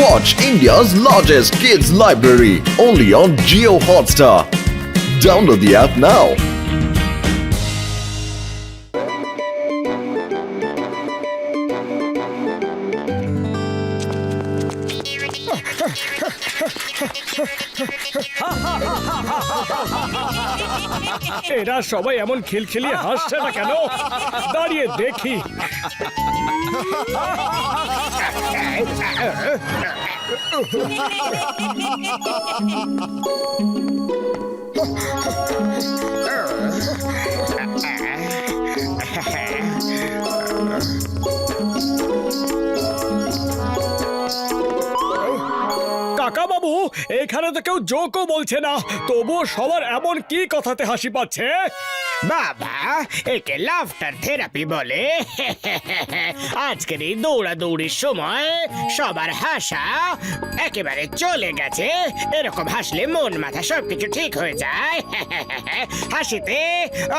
Watch India's largest kids library only on Jio Hotstar. Download the app now. এরা সবাই এমন খিলখিলিয়ে হাসছে না কেন? দাঁড়িয়ে দেখি। কাকা বাবু, এখানে তো কেউ জোকও বলছে না, তবুও সবার এমন কি কথাতে হাসি পাচ্ছে? বাবা, একে লাফটার থেরাপি বলে। আজকের এই দৌড়াদৌড়ির সময় সবার হাসা একেবারে চলে গেছে। এরকম হাসলে মন মাথা সবকিছু ঠিক হয়ে যায়। হাসিতে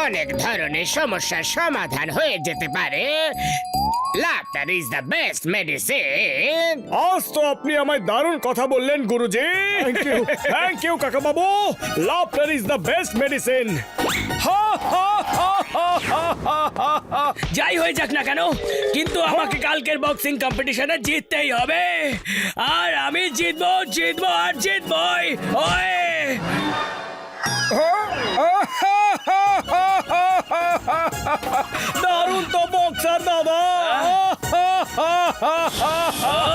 অনেক ধরনের সমস্যার সমাধান হয়ে যেতে পারে। Laughter is the best medicine. আজ তো আপনি আমায় দারুণ কথা বললেন গুরুজি। থ্যাংক ইউ কাকা বাবু। Laughter is the best medicine. যাই হয়ে যাক না কেন, কিন্তু আমাকে কালকের বক্সিং কম্পিটিশনে জিততেই হবে। আর আমি জিতবো জিতবো আর জিতবই। ওই দারুণ তো বক্সার দাদা।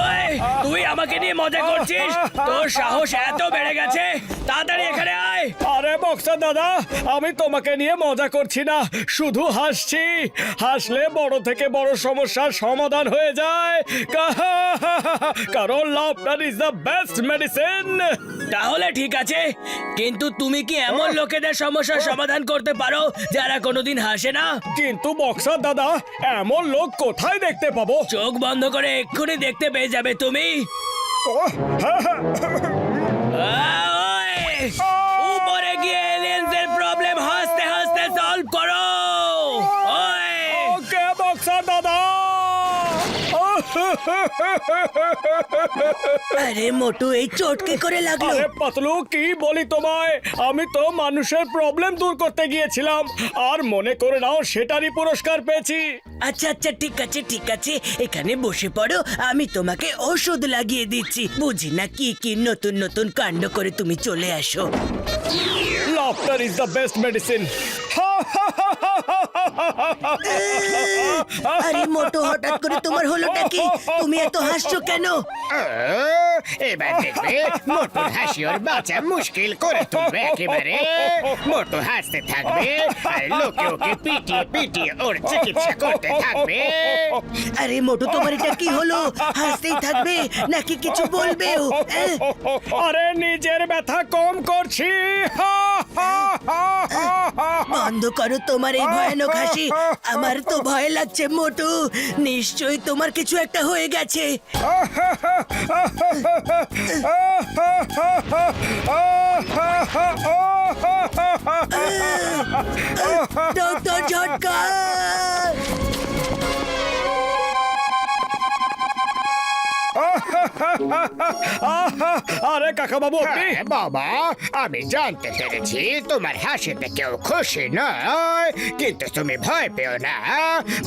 ওই, তুই আমাকে নিয়ে মজা করছিস? তোর সাহস এত বেড়ে গেছে, তাড়াতাড়ি এখানে আয়। আরে বক্সার দাদা, আমি তোমাকে নিয়ে মজা করছি না, শুধু হাসছি। হাসলে বড় থেকে বড় সমস্যার সমাধান হয়ে যায়। কারণ laughter is the best medicine. তাহলে ঠিক আছে, কিন্তু তুমি কি এমন লোকেদের সমস্যার সমাধান করতে পারো যারা কোনোদিন হাসে না? কিন্তু বক্সার দাদা, এমন লোক কোথায় দেখতে পাবো? চোখ বন্ধ করে এক্ষুনি দেখতে পেয়ে যাবে তুমি। ওই, উপরে গিয়ে এলিয়েন্সের প্রবলেম হাসতে হাসতে সলভ করো। ওই, ওকে বক্সার দাদা। আরে মোটু, এই চোট কি করে লাগলো? আরে পাতলু, কি বলি তোমায়, আমি তো মানুষের প্রবলেম দূর করতে গিয়েছিলাম, আর মনে করে নাও সেটারই পুরস্কার পেয়েছি। আচ্ছা আচ্ছা, ঠিক আছে ঠিক আছে, এখানে বসে পড়ো, আমি তোমাকে ওষুধ লাগিয়ে দিচ্ছি। বুঝি না কি কি নতুন নতুন কাণ্ড করে তুমি চলে আসো। Laughter is the best medicine. আরে মোটু, হঠাৎ করে তোমার হলোটা কি? তুমি এত হাসছো কেন? এবার দেখবে মোটুর হাসি ওর বাঁচা মুশকিল করে তুলবে একেবারে। মোটু হাসতে থাকবে আর লোকে ওকে পিটিয়ে পিটিয়ে ওর চিকিৎসা করতে থাকবে। আরে মোটু, তোমার এটা কি হলো? হাসতেই থাকবে নাকি কিছু বলবেও? আরে নিজের ব্যথা কম করছি। বন্ধ করো তোমার এই ভয়ানক হাসি, আমার তো ভয় লাগছে মোটু। নিশ্চয়ই তোমার কিছু একটা হয়ে গেছে। ডক্টর ঝটকা! আরে কাকা বাবু, আপনি? হ্যাঁ বাবা, আমি জানতে পেরেছি তোমার হাসিতে কেউ খুশি নয়, কিন্তু তুমি ভয় পেও না।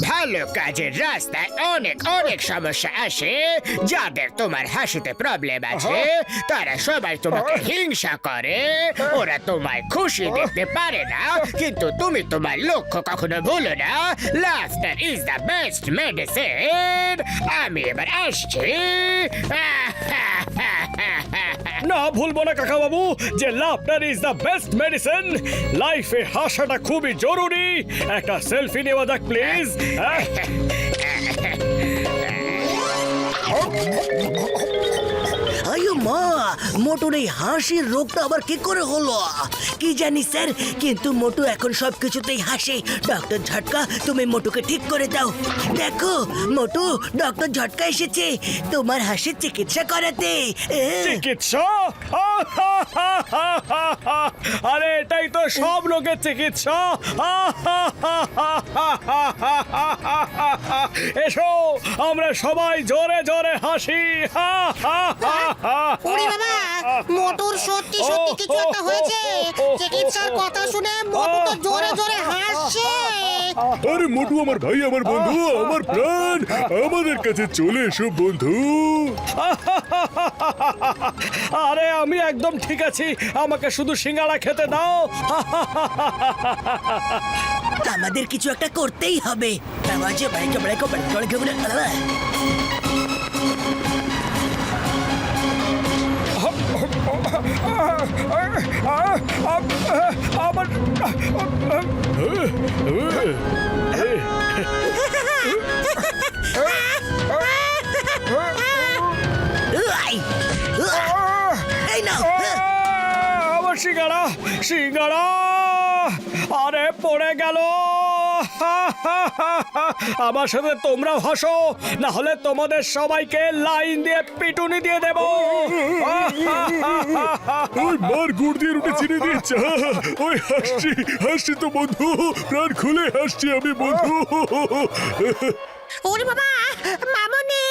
ভালো কাজের রাস্তায় অনেক অনেক সমস্যা আসে। যাদের তোমার হাসিতে প্রবলেম আছে তারা সবাই তোমাকে হিংসা করে, ওরা তোমায় খুশি দেখতে পারে না। কিন্তু তুমি তোমার লক্ষ্য কখনো ভুলো না। Laughter is the best medicine. আমি এবার আসছি। না, ভুলবো না কাকা বাবু যে laughter is the best medicine. লাইফে হাসাটা খুবই জরুরি। একটা সেলফি নেওয়া যাক প্লিজ। আয়ো মা, মোটুর এই হাসির রোগটা আবার কি করে হলো কি জানি স্যার, কিন্তু মোটু এখন সবকিছুতেই হাসে। ডক্টর ঝটকা, তুমি মোটুকে ঠিক করে দাও। দেখো মোটু, ডক্টর ঝটকা এসেছে তোমার হাসির চিকিৎসা করাতে। চিকিৎসা? আরে এটাই তো সব লোকের চিকিৎসা। এসো আমরা সবাই জোরে জোরে হাসি। ওরে বাবা, মোটুর সত্যি সত্যি কিছু একটা হয়েছে। চিকিৎসার কথা শুনে মোটু তো জোরে জোরে হাসছে। আরে মোটু আমার ভাই, আমার বন্ধু, আমার প্রাণ, আমাদের কাছে চলে এসো বন্ধু। আরে আমি একদম ঠিক আছি, আমাকে শুধু সিঙ্গাড়া খেতে দাও। আমাদের কিছু একটা করতেই হবে। আওয়াজে বাইকে বাইকে বাইকে বাইকে। আমার এই নাও। আমার সিঙ্গাড়া, সিঙ্গাড়া আরে পড়ে গেল। আমার সাথে তোমরাও হাসো, না হলে তোমাদের সবাইকে লাইন দিয়ে পিটুনি দিয়ে দেব। ওই মার গুড় দিয়ে রুটি চিনি দিচ্ছে। ওই হাসছি হাসছি তো বন্ধু, প্রাণ খুলে হাসছি আমি বন্ধু। ওরে বাবা, মামনি।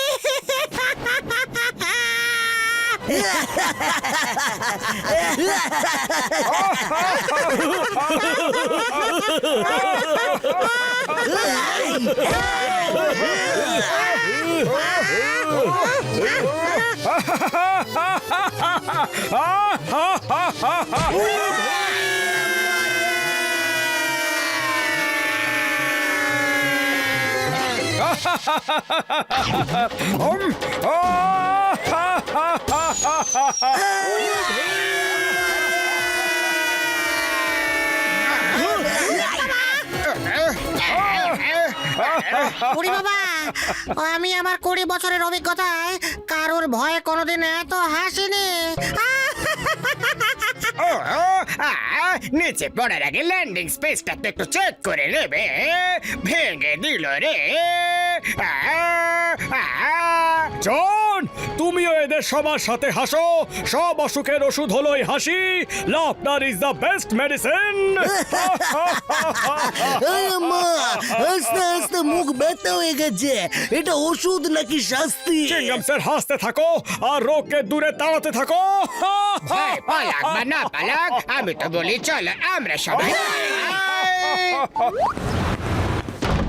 ওরে বাবা, আমি আমার 20 বছরের অভিজ্ঞতায় কারোর ভয়ে কোনোদিন এত হাসিনি। নিচে পড়ার আগে ল্যান্ডিং স্পেসটা তো একটু চেক করে নেবে। ভেঙে দিল রে। জন, তুমিও এদের সবার সাথে হাসো। সব অসুখের ওষুধ হলো এই হাসি। Laughter is the best medicine. মা, আস্তে আস্তে মুখ ব্যথা হয়ে গেছে। এটা ওষুধ নাকি শাস্তি? চিংগাম স্যার, হাসতে থাকো আর রোগকে দূরে তাড়াতে থাকো। ভাই পালাক বা না পালাক, আমি তো বলি চলো আমরা সবাই।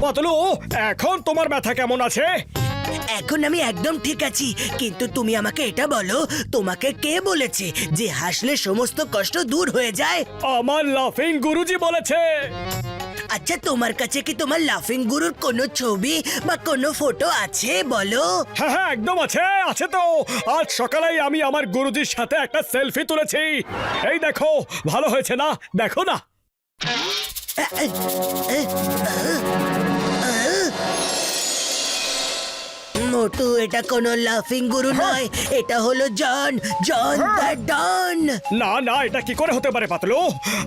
পাতলু, এখন তোমার ব্যথা কেমন আছে? এখন আমি একদম ঠিক আছি, কিন্তু তুমি আমাকে এটা বলো, তোমাকে কে বলেছে যে হাসলে সমস্ত কষ্ট দূর হয়ে যায়? আমার লাফিং গুরুজি বলেছে। আচ্ছা, তোমার কাছে কি তোমার লাফিং গুরুর কোনো ছবি বা কোনো ফটো আছে বলো? হ্যাঁ হ্যাঁ, একদম আছে, আছে তো। আজ সকালেই আমি আমার গুরুজির সাথে একটা সেলফি তুলেছি। এই দেখো, ভালো হয়েছে না? দেখো না। মোটু, এটা কোনো লাফিং গুরু নয়, এটা হলো জন, জন দ্য ডন। না না, এটা কি করে হতে পারে পাতলু?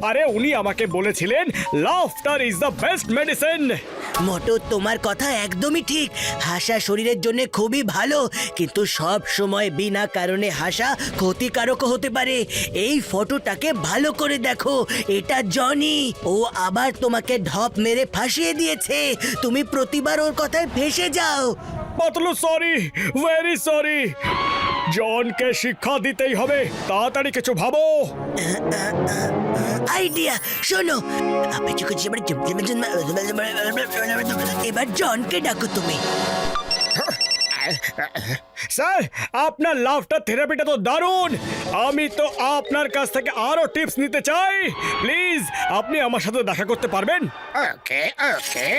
আরে উনি আমাকে বলেছিলেন laughter is the best medicine. Motu, তোমার কথা একদমই ঠিক। হাসা শরীরের জন্য খুবই ভালো, কিন্তু সব সময় বিনা কারণে হাসা ক্ষতিকারক হতে পারে। এই ফটোটাকে ভালো করে দেখো, এটা জনি। ও আবার তোমাকে ঢপ মেরে ফাঁসিয়ে দিয়েছে। তুমি প্রতিবার ওর কথায় ফেঁসে যাও। Patlu, sorry, very sorry. জনকে শিক্ষা দিতেই হবে, তাড়াতাড়ি কিছু ভাবো। আইডিয়া, শোনো। এবার জনকে ডাকো তুমি। স্যার, আপনার লাফটার থেরাপিটা তো দারুণ। আমি তো আপনার কাছ থেকে আরো টিপস নিতে চাই। প্লিজ, আপনি আমার সাথে দেখা করতে পারবেন? ওকে ওকে,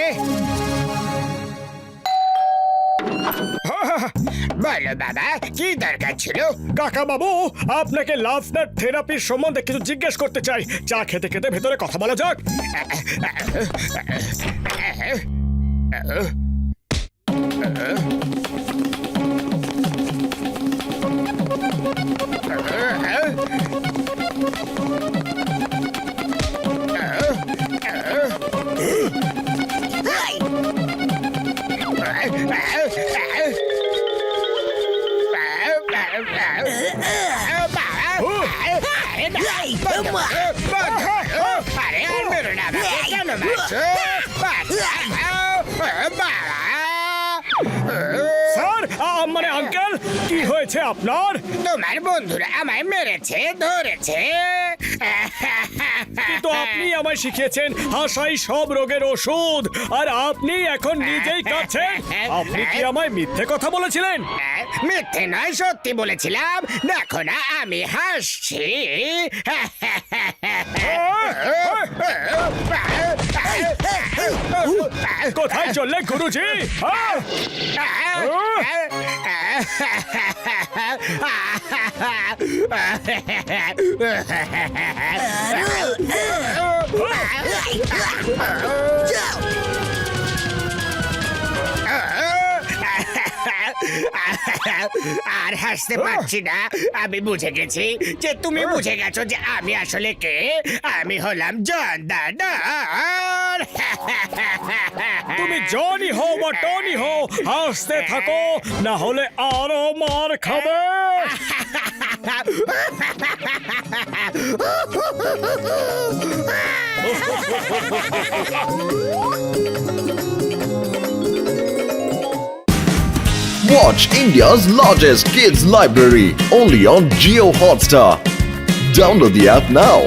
বলো বাবা, কি দরকার ছিল? কাকা বাবু, আপনাকে লাফটার থেরাপির সম্বন্ধে কিছু জিজ্ঞেস করতে চাই। চা খেতে খেতে ভেতরে কথা বলা যাক। আরে আর মেরো না আমাকে, কেন মারছো? স্যার মানে আঙ্কেল কি হয়েছে আপনার? তোমার বন্ধুরা আমায় মেরেছে, ধরেছে। কিন্তু আপনি আমায় শিখিয়েছেন হাসাই সব রোগের ওষুধ, আর আপনি এখন নিজেই কাঁদছেন। আপনি কি আমায় মিথ্যে কথা বলেছিলেন? মিথ্যে নয়, সত্যি বলেছিলাম। দেখো না আমি হাসছি। কোথায় চললে গুরুজি? আর হাসতে পারছি না। আমি বুঝে গেছি যে তুমি বুঝে গেছো যে আমি আসলে কে। আমি হলাম জন দাদা। তুমি জনি হও বা টনি হও, হাসতে থাকো, না হলে আরো মার খাবে। Watch India's largest kids library only on Geo Hotstar. Download the app now.